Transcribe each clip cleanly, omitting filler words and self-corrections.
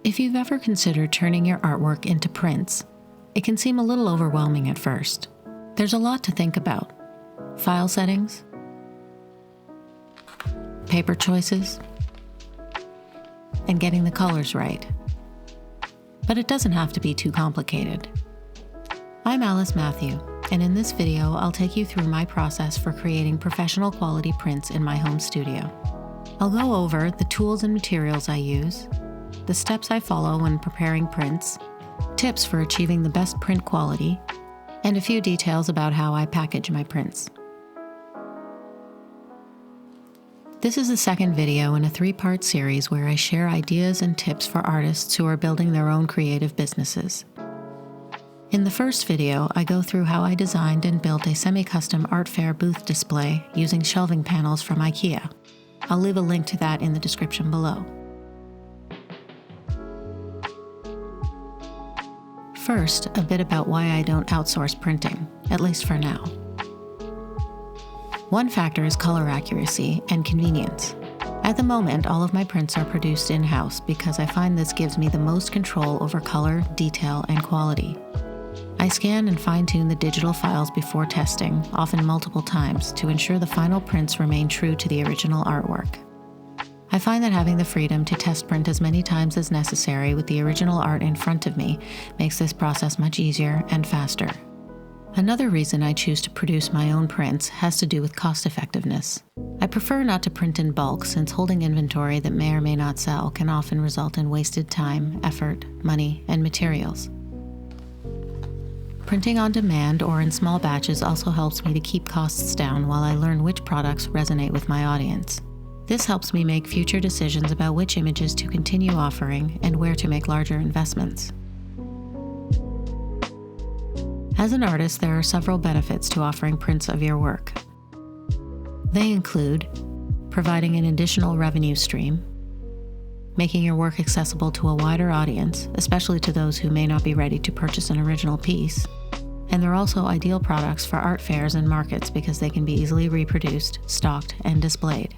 If you've ever considered turning your artwork into prints, it can seem a little overwhelming at first. There's a lot to think about. File settings, paper choices, and getting the colors right. But it doesn't have to be too complicated. I'm Mathew, and in this video, I'll take you through my process for creating professional quality prints in my home studio. I'll go over the tools and materials I use, the steps I follow when preparing prints, tips for achieving the best print quality, and a few details about how I package my prints. This is the second video in a 3-part series where I share ideas and tips for artists who are building their own creative businesses. In the first video, I go through how I designed and built a semi-custom art fair booth display using shelving panels from IKEA. I'll leave a link to that in the description below. First, a bit about why I don't outsource printing, at least for now. One factor is color accuracy and convenience. At the moment, all of my prints are produced in-house because I find this gives me the most control over color, detail, and quality. I scan and fine-tune the digital files before testing, often multiple times, to ensure the final prints remain true to the original artwork. I find that having the freedom to test print as many times as necessary with the original art in front of me makes this process much easier and faster. Another reason I choose to produce my own prints has to do with cost effectiveness. I prefer not to print in bulk since holding inventory that may or may not sell can often result in wasted time, effort, money, and materials. Printing on demand or in small batches also helps me to keep costs down while I learn which products resonate with my audience. This helps me make future decisions about which images to continue offering and where to make larger investments. As an artist, there are several benefits to offering prints of your work. They include providing an additional revenue stream, making your work accessible to a wider audience, especially to those who may not be ready to purchase an original piece, and they're also ideal products for art fairs and markets because they can be easily reproduced, stocked, and displayed.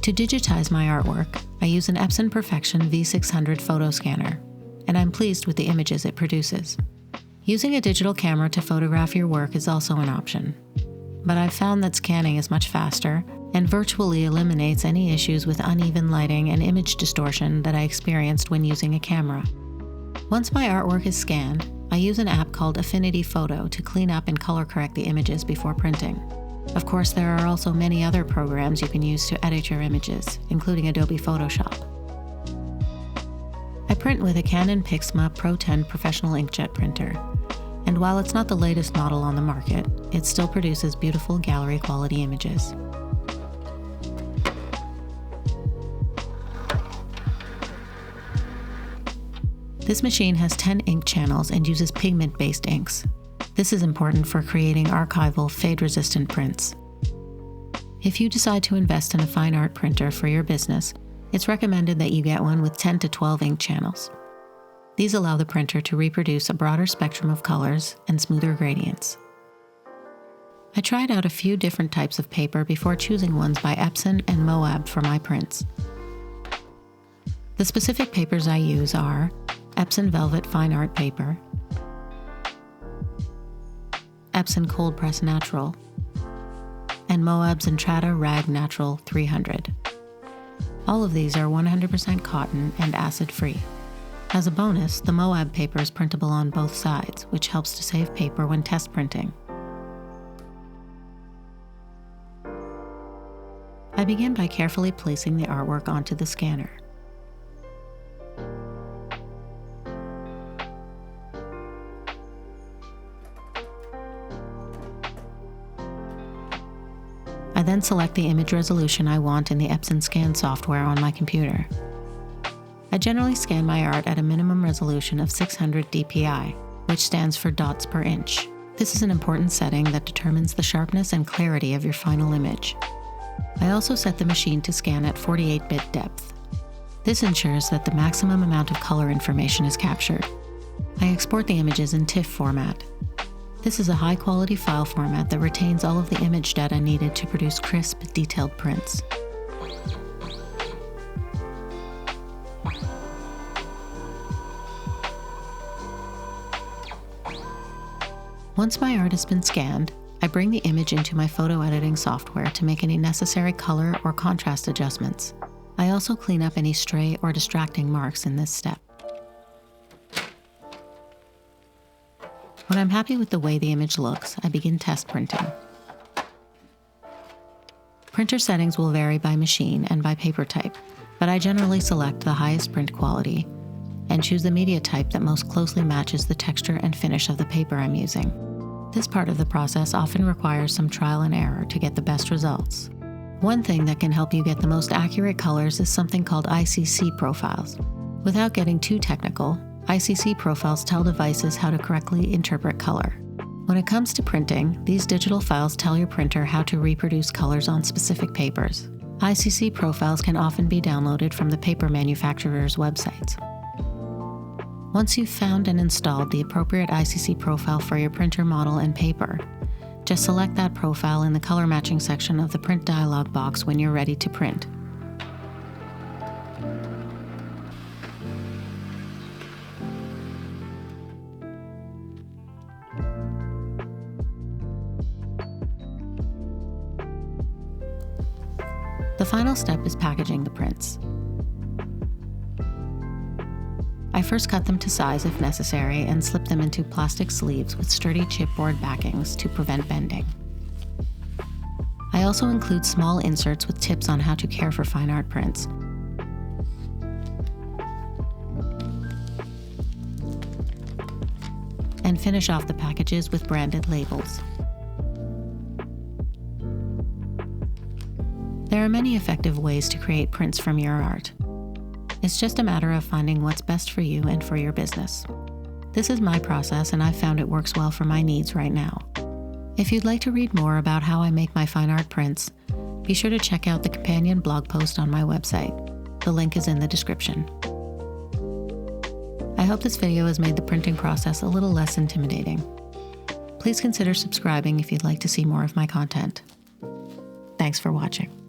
To digitize my artwork, I use an Epson Perfection V600 photo scanner, and I'm pleased with the images it produces. Using a digital camera to photograph your work is also an option, but I've found that scanning is much faster and virtually eliminates any issues with uneven lighting and image distortion that I experienced when using a camera. Once my artwork is scanned, I use an app called Affinity Photo to clean up and color correct the images before printing. Of course, there are also many other programs you can use to edit your images, including Adobe Photoshop. I print with a Canon Pixma Pro 10 professional inkjet printer, and while it's not the latest model on the market, it still produces beautiful gallery quality images. This machine has 10 ink channels and uses pigment-based inks. This is important for creating archival, fade-resistant prints. If you decide to invest in a fine art printer for your business, it's recommended that you get one with 10 to 12 ink channels. These allow the printer to reproduce a broader spectrum of colors and smoother gradients. I tried out a few different types of paper before choosing ones by Epson and Moab for my prints. The specific papers I use are Epson Velvet Fine Art Paper, Epson Cold Press Natural, and Moab's Entrada Rag Natural 300. All of these are 100% cotton and acid-free. As a bonus, the Moab paper is printable on both sides, which helps to save paper when test printing. I begin by carefully placing the artwork onto the scanner. I then select the image resolution I want in the Epson Scan software on my computer. I generally scan my art at a minimum resolution of 600 dpi, which stands for dots per inch. This is an important setting that determines the sharpness and clarity of your final image. I also set the machine to scan at 48-bit depth. This ensures that the maximum amount of color information is captured. I export the images in TIFF format. This is a high-quality file format that retains all of the image data needed to produce crisp, detailed prints. Once my art has been scanned, I bring the image into my photo editing software to make any necessary color or contrast adjustments. I also clean up any stray or distracting marks in this step. When I'm happy with the way the image looks, I begin test printing. Printer settings will vary by machine and by paper type, but I generally select the highest print quality and choose the media type that most closely matches the texture and finish of the paper I'm using. This part of the process often requires some trial and error to get the best results. One thing that can help you get the most accurate colors is something called ICC profiles. Without getting too technical, ICC profiles tell devices how to correctly interpret color. When it comes to printing, these digital files tell your printer how to reproduce colors on specific papers. ICC profiles can often be downloaded from the paper manufacturer's websites. Once you've found and installed the appropriate ICC profile for your printer model and paper, just select that profile in the color matching section of the print dialog box when you're ready to print. The final step is packaging the prints. I first cut them to size if necessary and slip them into plastic sleeves with sturdy chipboard backings to prevent bending. I also include small inserts with tips on how to care for fine art prints. And finish off the packages with branded labels. There are many effective ways to create prints from your art. It's just a matter of finding what's best for you and for your business. This is my process, and I've found it works well for my needs right now. If you'd like to read more about how I make my fine art prints, be sure to check out the companion blog post on my website. The link is in the description. I hope this video has made the printing process a little less intimidating. Please consider subscribing if you'd like to see more of my content. Thanks for watching.